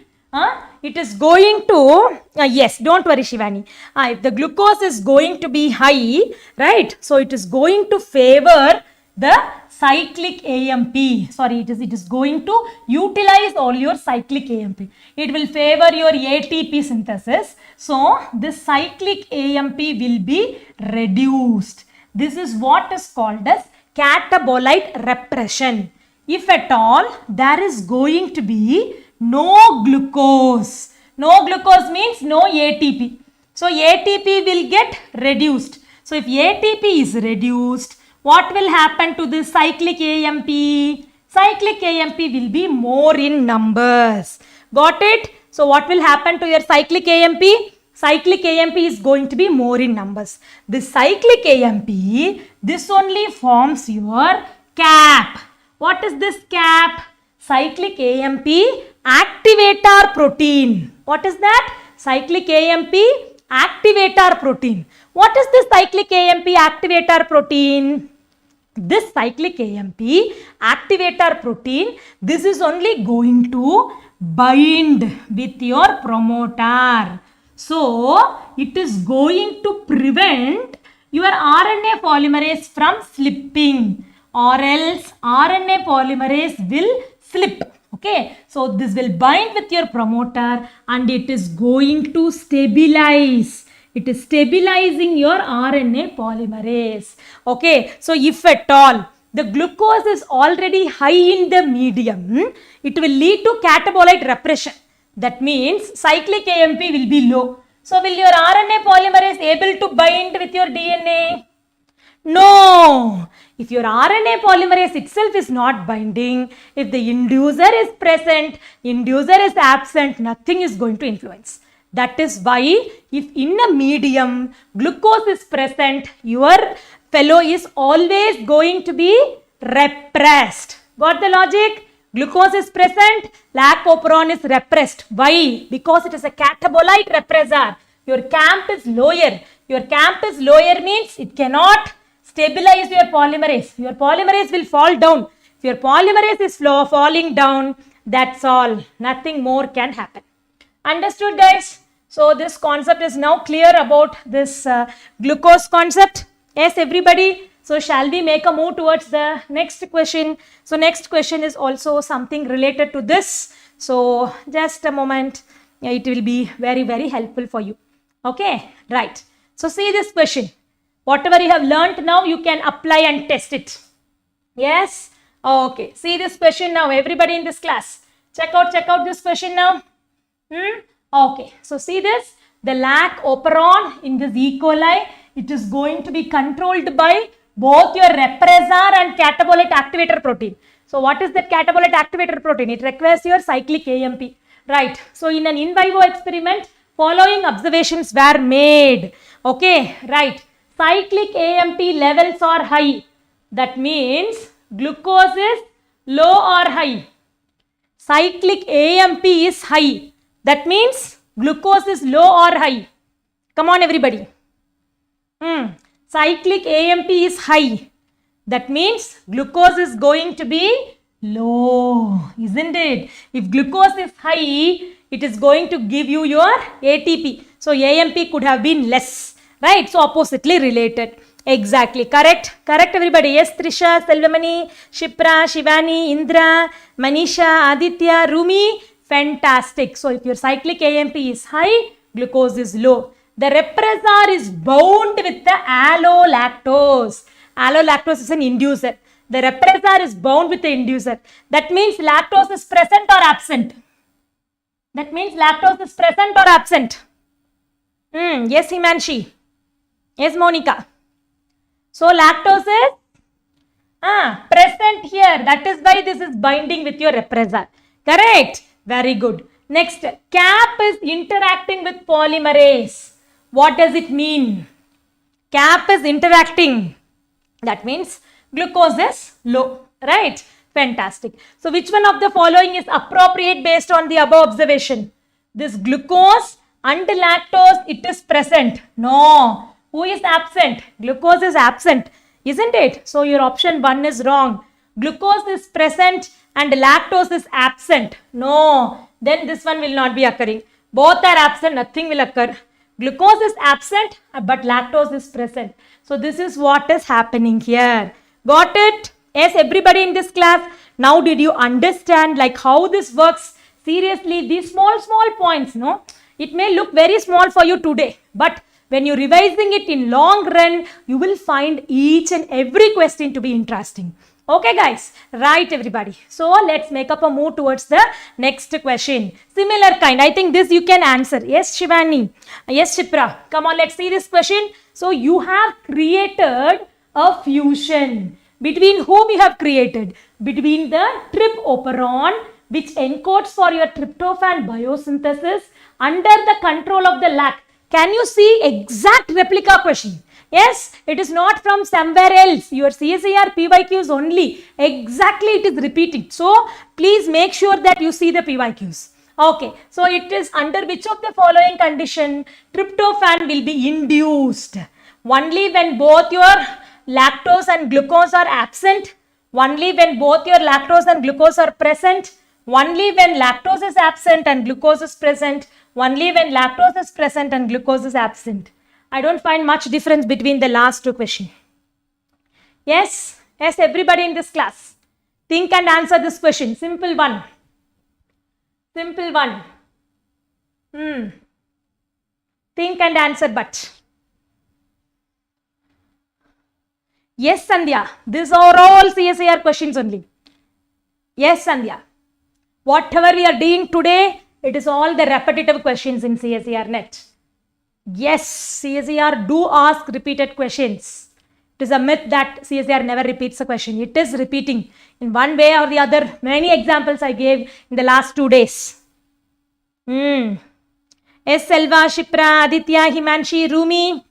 it is going to, yes, don't worry Shivani. If the glucose is going to be high, right, so it is going to favor the cyclic AMP. Sorry, it is going to utilize all your cyclic AMP. It will favor your ATP synthesis. So, this cyclic AMP will be reduced. This is what is called as catabolite repression. If at all there is going to be no glucose. No glucose means no ATP. So, ATP will get reduced. So, if ATP is reduced, what will happen to this cyclic AMP? Cyclic AMP will be more in numbers. Got it? So, what will happen to your cyclic AMP? Cyclic AMP is going to be more in numbers. This cyclic AMP, this only forms your cap. What is this cap? Cyclic AMP activator protein. What is that? Cyclic AMP activator protein. What is this cyclic AMP activator protein? This cyclic AMP activator protein, this is only going to bind with your promoter. So, it is going to prevent your RNA polymerase from slipping, or else RNA polymerase will slip. Okay, so this will bind with your promoter and it is going to stabilize. It is stabilizing your RNA polymerase. Okay, so if at all the glucose is already high in the medium, it will lead to catabolite repression. That means cyclic AMP will be low. So will your RNA polymerase able to bind with your DNA? No. If your RNA polymerase itself is not binding, if the inducer is present, inducer is absent, nothing is going to influence. That is why if in a medium glucose is present, your fellow is always going to be repressed. Got the logic? Glucose is present, lac operon is repressed. Why? Because it is a catabolite repressor. Your camp is lower. Your camp is lower means it cannot stabilize your polymerase. Your polymerase will fall down. If your polymerase is falling down, that's all. Nothing more can happen. Understood, guys? So this concept is now clear about this glucose concept. Yes, everybody? So shall we make a move towards the next question? So next question is also something related to this. So just a moment. It will be very, very helpful for you. Okay, right. So see this question. Whatever you have learnt now, you can apply and test it. Yes? Okay. See this question now. Everybody in this class. Check out this question now. Okay. So see this. The lac operon in this E. coli, it is going to be controlled by both your repressor and catabolite activator protein. So what is that catabolite activator protein? It requires your cyclic AMP. Right. So in an in vivo experiment, following observations were made. Okay. Right. Cyclic AMP levels are high. That means glucose is low or high. Cyclic AMP is high. That means glucose is low or high. Come on, everybody. Cyclic AMP is high. That means glucose is going to be low, isn't it? If glucose is high, it is going to give you your ATP. So AMP could have been less. Right, so oppositely related. Exactly, correct, everybody. Yes, Trisha, Selvamani, Shipra, Shivani, Indra, Manisha, Aditya, Rumi, fantastic. So if your cyclic AMP is high, glucose is low. The repressor is bound with the allolactose. Allolactose is an inducer. The repressor is bound with the inducer. That means lactose is present or absent. Yes, Himanshi. Yes, Monica. So lactose is present here. That is why this is binding with your repressor. Correct? Very good. Next, cap is interacting with polymerase. What does it mean? Cap is interacting. That means glucose is low. Right? Fantastic. So which one of the following is appropriate based on the above observation? This glucose and lactose, it is present. No. Who is absent? Glucose is absent, isn't it? So your option 1 is wrong. Glucose is present and lactose is absent. No, then this one will not be occurring. Both are absent, nothing will occur. Glucose is absent, but lactose is present. So this is what is happening here. Got it? Yes, everybody in this class. Now did you understand like how this works? Seriously, these small points, no? It may look very small for you today, but when you're revising it in long run, you will find each and every question to be interesting. Okay, guys. Right, everybody. So, let's make up a move towards the next question. Similar kind. I think this you can answer. Yes, Shivani. Yes, Shipra. Come on, let's see this question. So, you have created a fusion. Between whom you have created? Between the trip operon, which encodes for your tryptophan biosynthesis under the control of the lac. Can you see exact replica question? Yes, it is not from somewhere else. Your CSIR PYQs only. Exactly it is repeating. So, please make sure that you see the PYQs. Okay, so it is under which of the following condition tryptophan will be induced? Only when both your lactose and glucose are absent, only when both your lactose and glucose are present, only when lactose is absent and glucose is present, only when lactose is present and glucose is absent. I don't find much difference between the last two questions. Yes, yes, everybody in this class. Think and answer this question. Simple one. Simple one. Think and answer but. Yes, Sandhya. These are all CSIR questions only. Yes, Sandhya. Whatever we are doing today, it is all the repetitive questions in CSIR NET. Yes, CSIR do ask repeated questions. It is a myth that CSIR never repeats a question. It is repeating in one way or the other. Many examples I gave in the last 2 days. S. Selva, Shipra, Aditya, Himanshi, Rumi.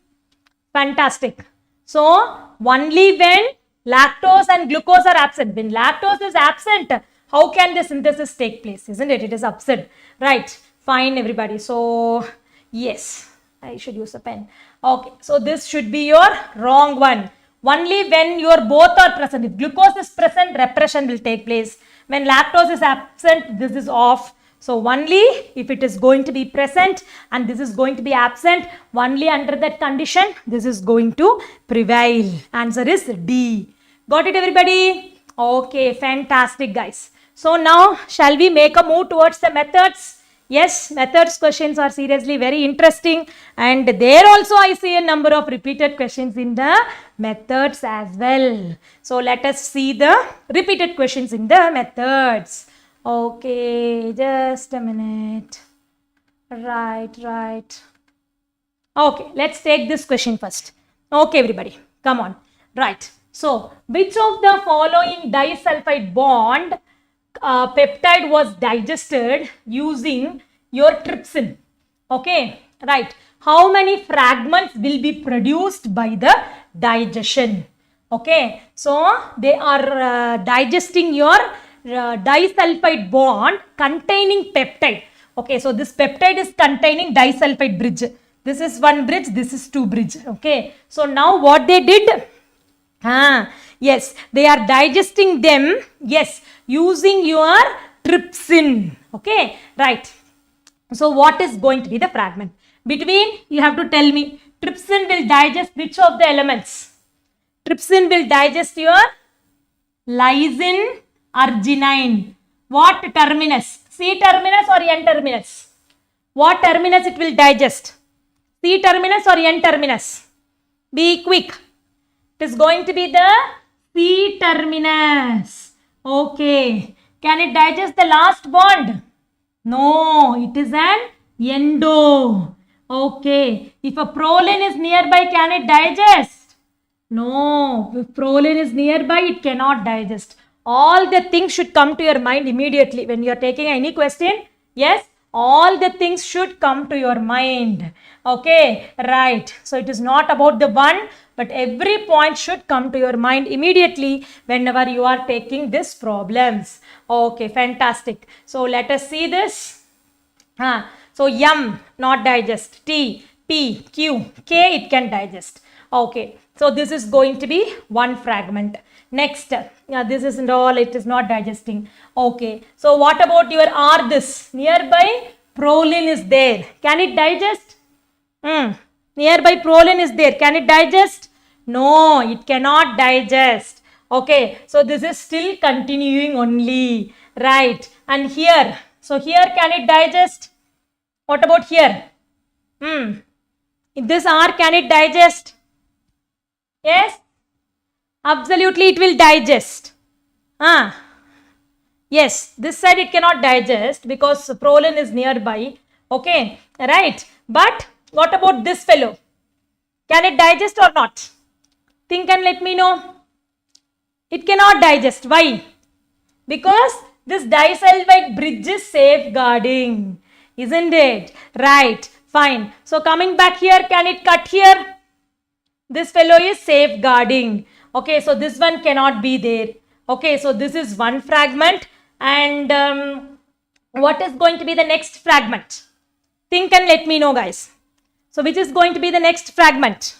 Fantastic. So, only when lactose and glucose are absent. When lactose is absent, how can the synthesis take place? Isn't it? It is absent. Right. Fine, everybody. So, yes. I should use a pen. Okay. So, this should be your wrong one. Only when your both are present. If glucose is present, repression will take place. When lactose is absent, this is off. So, only if it is going to be present and this is going to be absent, only under that condition, this is going to prevail. Answer is D. Got it, everybody? Okay, fantastic, guys. So, now shall we make a move towards the methods? Yes, methods questions are seriously very interesting, and there also I see a number of repeated questions in the methods as well. So, let us see the repeated questions in the methods. Okay, just a minute. Right. Okay, let's take this question first. Okay, everybody, come on. Right. So, which of the following disulfide bond peptide was digested using your trypsin? Okay, right. How many fragments will be produced by the digestion? Okay, so they are digesting your disulfide bond containing peptide. Okay, so this peptide is containing disulfide bridge. This is one bridge, this is two bridge. Okay, so now what they did? Yes, they are digesting them, yes, using your trypsin. Okay, right. So, what is going to be the fragment? Between, you have to tell me, trypsin will digest which of the elements? Trypsin will digest your lysine, arginine. What terminus? C terminus or N terminus? What terminus it will digest? C terminus or N terminus? Be quick. It is going to be the C terminus. Okay. Can it digest the last bond? No, it is an endo. Okay. If a proline is nearby, can it digest? No. If proline is nearby, it cannot digest. All the things should come to your mind immediately when you are taking any question. Yes, all the things should come to your mind. Okay, right. So, it is not about the one, but every point should come to your mind immediately whenever you are taking these problems. Okay, fantastic. So, let us see this. So, M not digest, T, P, Q, K it can digest. Okay, so this is going to be one fragment. Next, this isn't all, it is not digesting. Okay, so what about your R this? Nearby proline is there. Can it digest? Nearby proline is there. Can it digest? No, it cannot digest. Okay, so this is still continuing only. Right, and here, so here can it digest? What about here? In this R, can it digest? Yes? Absolutely, it will digest. Yes, this side it cannot digest because proline is nearby. Okay, right. But what about this fellow? Can it digest or not? Think and let me know. It cannot digest. Why? Because this disulfide bridge is safeguarding. Isn't it? Right. Fine. So, coming back here, can it cut here? This fellow is safeguarding. Okay, so this one cannot be there. Okay, so this is one fragment, and What is going to be the next fragment? Think and let me know, guys. So which is going to be the next fragment?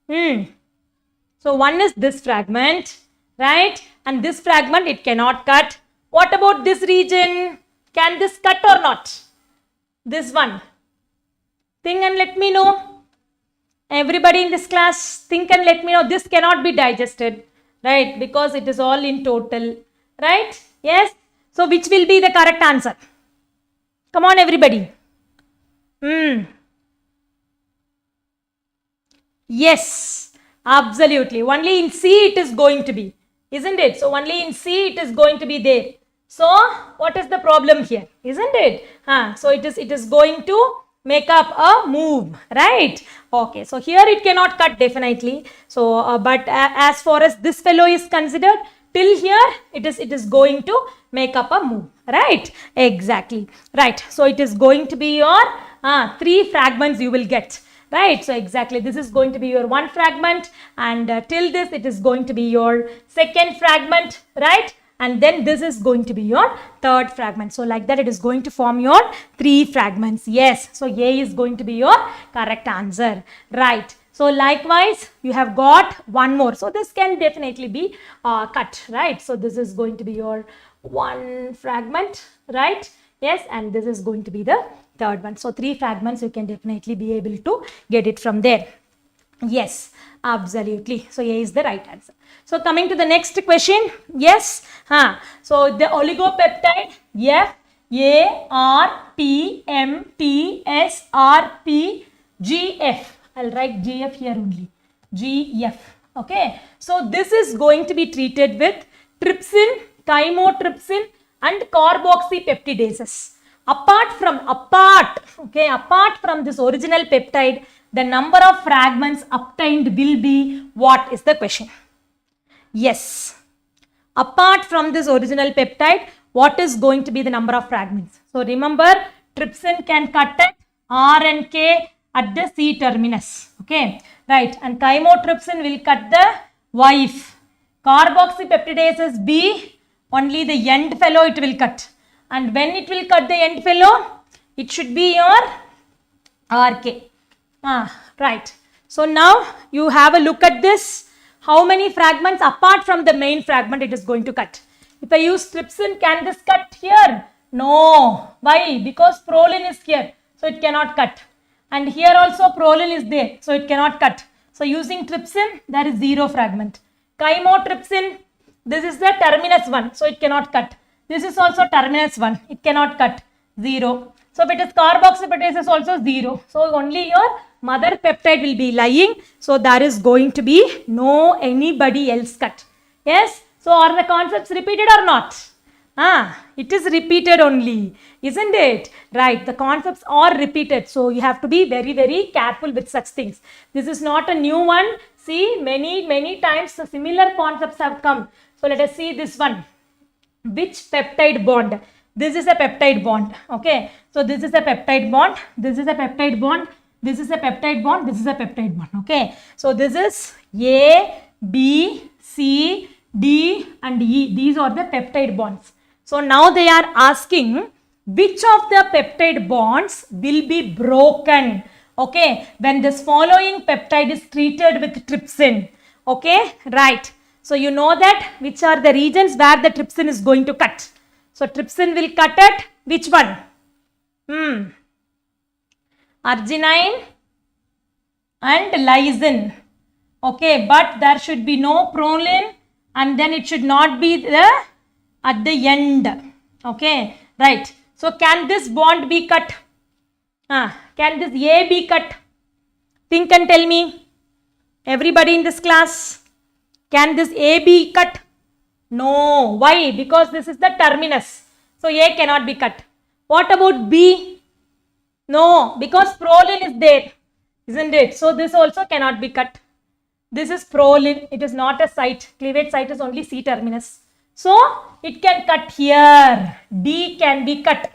So one is this fragment, right? And this fragment, it cannot cut. What about this region? Can this cut or not? This one. Think and let me know. Everybody in this class, think and let me know. This cannot be digested, right? Because it is all in total, right? Yes. So which will be the correct answer? Come on, everybody. Yes, absolutely. Only in C it is going to be, isn't it? So only in C it is going to be there. So what is the problem here? Isn't it? So it is going to make up a move, right? Okay, so here it cannot cut definitely. So but as far as this fellow is considered, till here it is going to make up a move, right? Exactly, right. So it is going to be your 3 fragments you will get, right? So exactly, this is going to be your 1 fragment, and till this it is going to be your 2nd fragment, right? And then this is going to be your 3rd fragment. So like that it is going to form your 3 fragments. Yes, so A is going to be your correct answer, right? So likewise, you have got 1 more. So this can definitely be cut, right? So this is going to be your 1 fragment, right? Yes, and this is going to be the 3rd one. So 3 fragments, you can definitely be able to get it from there. Yes, absolutely. So A is the right answer. So coming to the next question. Yes. So the oligopeptide F, A, R, P, M, T, S, R, P, G, F. I'll write GF here only. GF. Okay. So this is going to be treated with trypsin, chymotrypsin and carboxypeptidases. Apart from this original peptide, the number of fragments obtained will be, what is the question? Yes. Apart from this original peptide, what is going to be the number of fragments? So remember, trypsin can cut at R and K at the C terminus. Okay, right. And chymotrypsin will cut the wife. Carboxypeptidases B, only the end fellow it will cut. And when it will cut the end fellow, it should be your RK. Right. So now you have a look at this. How many fragments apart from the main fragment it is going to cut? If I use trypsin, can this cut here? No. Why? Because proline is here. So it cannot cut. And here also proline is there. So it cannot cut. So using trypsin, there is 0 fragment. Chymotrypsin, this is the terminus 1. So it cannot cut. This is also terminus 1. It cannot cut. 0. So if it is carboxypeptidase, also 0. So only your mother peptide will be lying. So there is going to be no anybody else cut. Yes. So are the concepts repeated or not? It is repeated only, isn't it? Right. The concepts are repeated. So you have to be very, very careful with such things. This is not a new one. See, many times the similar concepts have come. So let us see this one. Which peptide bond? This is a peptide bond. Okay. So this is a peptide bond. This is a peptide bond. This is a peptide bond. This is a peptide bond. Okay. So this is A, B, C, D and E. These are the peptide bonds. So now they are asking which of the peptide bonds will be broken. Okay. When this following peptide is treated with trypsin. Okay. Right. So you know that which are the regions where the trypsin is going to cut. So trypsin will cut at which one? Arginine and lysine. Okay, but there should be no proline and then it should not be at the end. Okay, right. So can this bond be cut? Can this A be cut? Think and tell me. Everybody in this class. Can this A be cut? No. Why? Because this is the terminus. So A cannot be cut. What about B? No. Because proline is there. Isn't it? So this also cannot be cut. This is proline. It is not a site. Cleavage site is only C terminus. So it can cut here. D can be cut.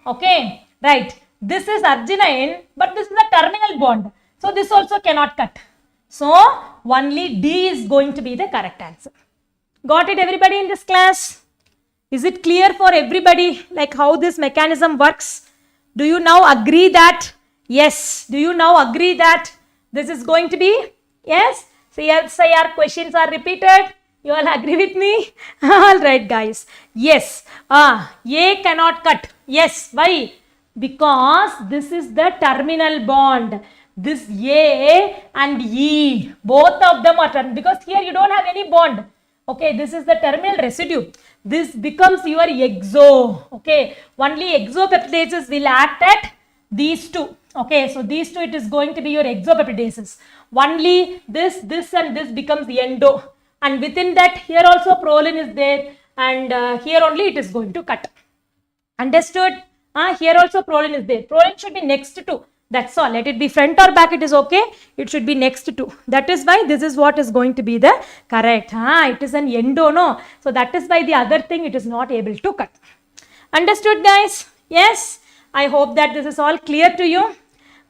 Okay. Right. This is arginine, but this is a terminal bond. So this also cannot cut. So only D is going to be the correct answer. Got it, everybody in this class? Is it clear for everybody like how this mechanism works? Do you now agree that? Yes. Do you now agree that this is going to be? Yes. CSIR questions are repeated. You all agree with me? All right, guys. Yes. A cannot cut. Yes. Why? Because this is the terminal bond. This A and E, both of them are terminal, because here you don't have any bond. Okay, this is the terminal residue. This becomes your exo. Okay, only exopeptidases will act at these two. Okay, so these two, it is going to be your exopeptidases. Only this and this becomes endo. And within that, here also proline is there, and here only it is going to cut. Understood? Here also proline is there. Proline should be next to. That's all. Let it be front or back, it is okay. It should be next to. That is why this is what is going to be the correct. It is an endo, no? So that is why the other thing it is not able to cut. Understood, guys? Yes? I hope that this is all clear to you.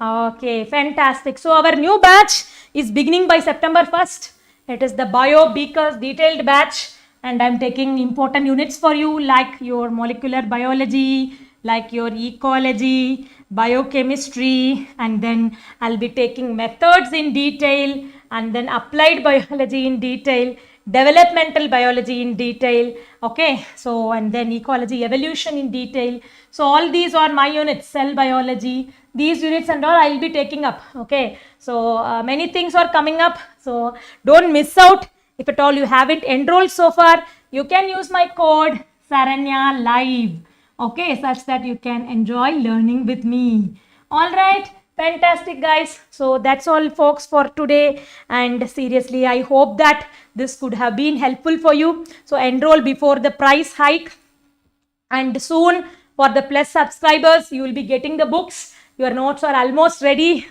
Okay, fantastic. So our new batch is beginning by September 1st. It is the Bio Beakers detailed batch, and I am taking important units for you like your molecular biology, like your ecology, biochemistry, and then I'll be taking methods in detail, and then applied biology in detail, developmental biology in detail. Okay, so and then ecology, evolution in detail. So all these are my units, cell biology, these units and all I'll be taking up. Okay, so many things are coming up, so don't miss out. If at all you haven't enrolled so far, you can use my code Saranya Live. Okay, such that you can enjoy learning with me. All right, fantastic, guys. So that's all, folks, for today. And seriously, I hope that this could have been helpful for you. So enroll before the price hike. And soon, for the Plus subscribers, you will be getting the books. Your notes are almost ready.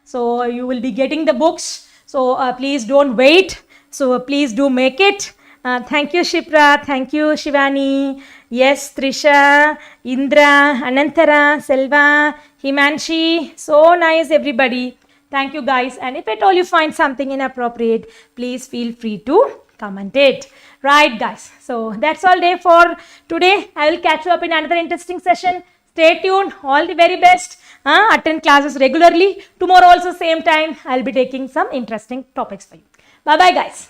So you will be getting the books. So please don't wait. So please do make it. Thank you, Shipra. Thank you, Shivani. Yes, Trisha, Indra, Anantara, Selva, Himanshi. So nice, everybody. Thank you, guys. And if at all you find something inappropriate, please feel free to comment it. Right, guys. So that's all day for today. I will catch you up in another interesting session. Stay tuned. All the very best. Attend classes regularly. Tomorrow also same time. I'll be taking some interesting topics for you. Bye-bye, guys.